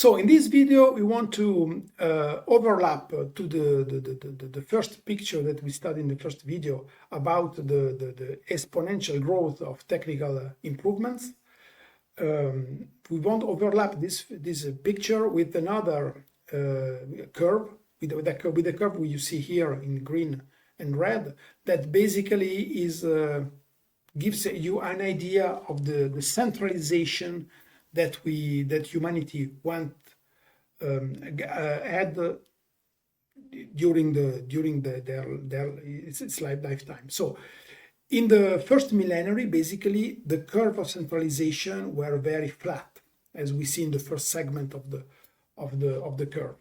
So in this video, we want to overlap to the first picture that we studied in the first video about the exponential growth of technical improvements. We want to overlap this picture with another curve, with the curve you see here in green and red, that basically is gives you an idea of the centralization that humanity had during their its lifetime. So in the first millenary, basically the curve of centralization were very flat, as we see in the first segment of the curve,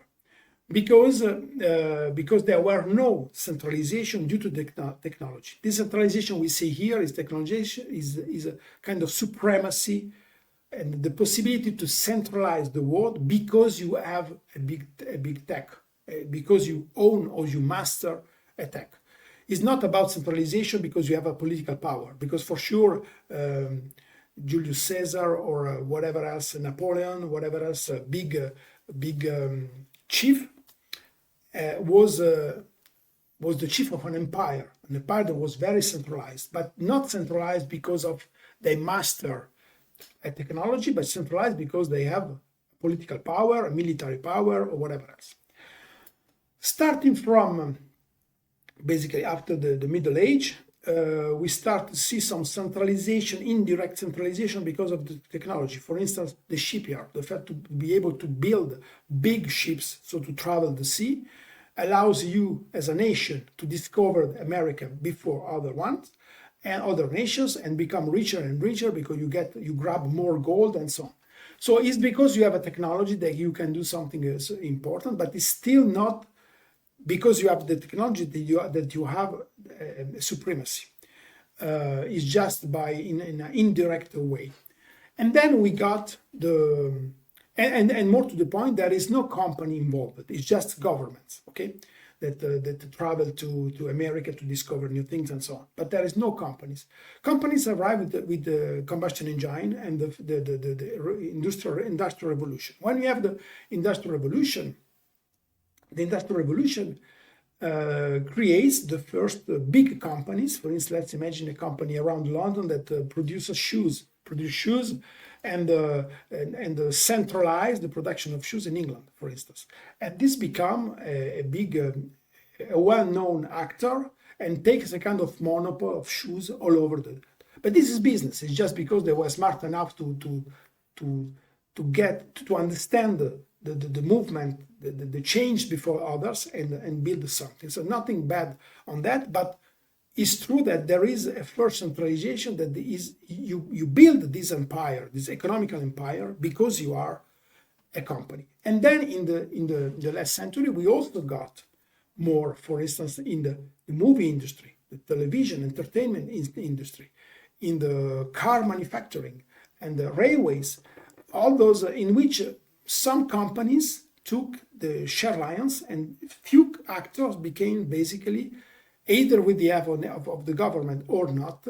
because there were no centralization due to technology. This centralization we see here is technology, is a kind of supremacy and the possibility to centralize the world because you have a big tech, because you own or you master a tech. It's not about centralization because you have a political power, because for sure Julius Caesar or whatever else, Napoleon, whatever else, big chief was the chief of an empire that was very centralized, but not centralized because of they master a technology, but centralized because they have political power, a military power, or whatever else. Starting from basically after the Middle Age, we start to see some centralization, indirect centralization because of the technology. For instance, the shipyard, the fact to be able to build big ships, so to travel the sea, allows you as a nation to discover America before other ones and other nations and become richer and richer because you grab more gold and so on. So it's because you have a technology that you can do something important, but it's still not because you have the technology that you have supremacy. It's just by in an indirect way. And then we got and more to the point, there is no company involved. It's just governments, okay, that travel to America to discover new things and so on. But there is no companies. Companies arrive with the combustion engine and the industrial revolution. When you have the industrial revolution creates the first big companies. For instance, let's imagine a company around London that produces shoes and centralize the production of shoes in England, for instance. And this become a big, a well-known actor and takes a kind of monopoly of shoes all over the. But this is business. It's just because they were smart enough to understand the movement, the change before others and build something. So nothing bad on that, but it's true that there is a first centralization that is you build this empire, this economical empire, because you are a company. And then in the last century, we also got more, for instance, in the movie industry, the television, entertainment industry, in the car manufacturing and the railways, all those in which some companies took the share lions and few actors became basically either with the help of the government or not,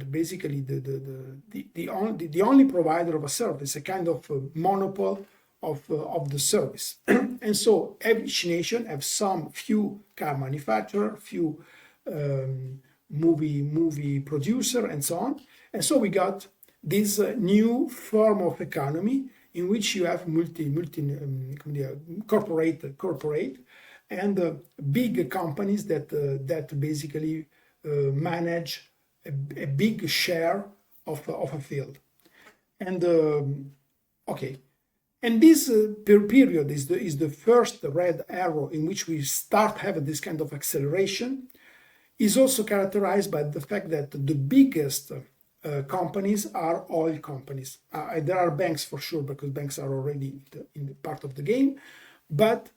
basically the only provider of a service, a kind of monopoly of the service. And so each nation have some few car manufacturer, few movie producer, and so on. And so we got this new form of economy in which you have corporate and big companies that basically manage a big share of a field. And okay, and this period is the first red arrow in which we start having this kind of acceleration. Is also characterized by the fact that the biggest companies are oil companies. There are banks for sure, because banks are already in the part of the game, but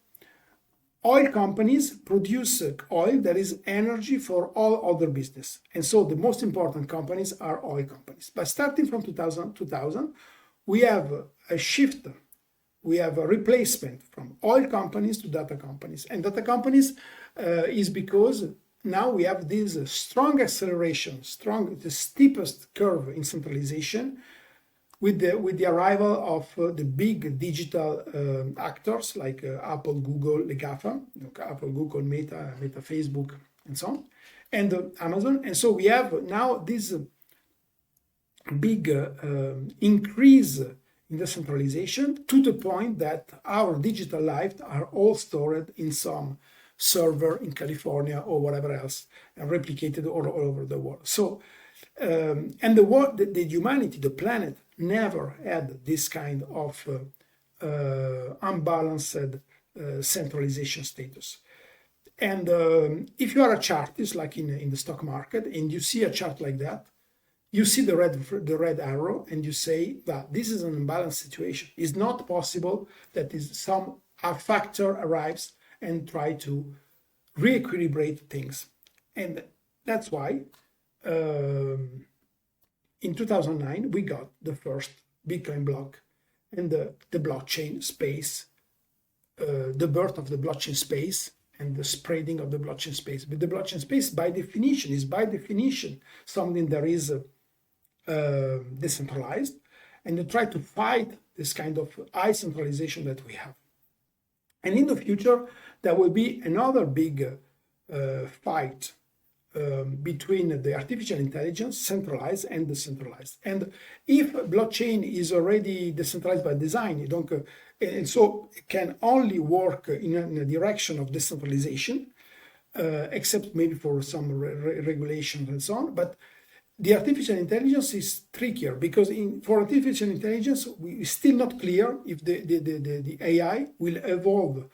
oil companies produce oil that is energy for all other business. And so the most important companies are oil companies. But starting from 2000, we have a shift. We have a replacement from oil companies to data companies. And data companies is because now we have this strong acceleration, the steepest curve in centralization, with the arrival of the big digital actors like Apple, Google, the GAFA, Apple, Google, Meta, Facebook, and so on, and Amazon. And so we have now this big increase in decentralization to the point that our digital lives are all stored in some server in California or whatever else and replicated all over the world. So, and the humanity, the planet, never had this kind of unbalanced centralization status. And if you are a chartist, like in the stock market, and you see a chart like that, you see the red arrow, and you say that this is an imbalanced situation. It's not possible that some factor arrives and try to re-equilibrate things. And that's why in 2009, we got the first Bitcoin block and the blockchain space, the birth of the blockchain space and the spreading of the blockchain space. But the blockchain space, by definition, something that is decentralized, and you try to fight this kind of high centralization that we have. And in the future, there will be another big fight between the artificial intelligence, centralized and decentralized. And if blockchain is already decentralized by design, you don't, and so it can only work in a direction of decentralization, except maybe for some regulations and so on. But the artificial intelligence is trickier because for artificial intelligence, it's still not clear if the AI will evolve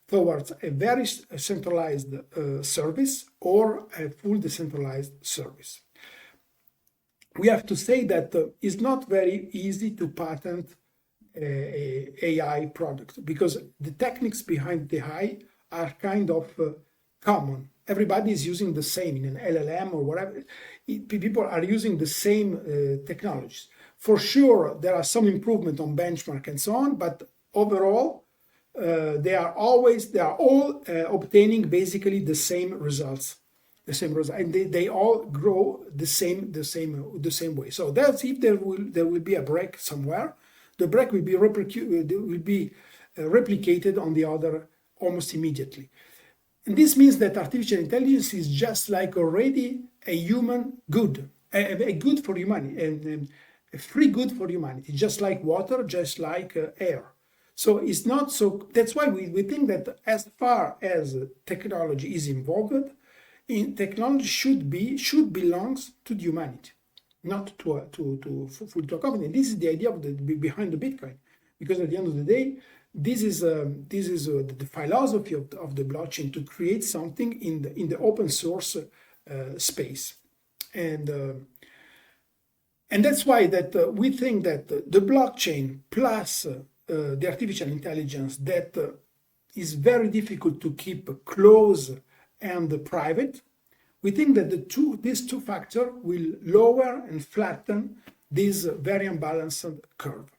towards a very centralized service or a full decentralized service. We have to say that it's not very easy to patent a AI product because the techniques behind the AI are kind of common. Everybody is using the same in an LLM or whatever. People are using the same technologies. For sure, there are some improvement on benchmark and so on, but overall, they are all obtaining basically the same results, and they all grow the same way. So that's if there will be a break somewhere, the break will be replicated on the other almost immediately. And this means that artificial intelligence is just like already a human good, a good for humanity, and a free good for humanity, just like water, just like air. So it's not so, that's why we think that as far as technology is involved, technology should belongs to the humanity, not to a company. This is the idea of behind the Bitcoin, because at the end of the day, this is the philosophy of the blockchain, to create something in the open source space, and that's why that we think that the blockchain plus the artificial intelligence that is very difficult to keep close and private. We think that these two factors will lower and flatten this very unbalanced curve.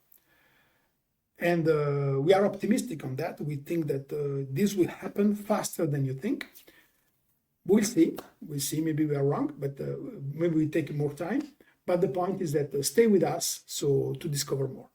And we are optimistic on that. We think that this will happen faster than you think. We'll see. Maybe we are wrong, but maybe we take more time. But the point is that stay with us to discover more.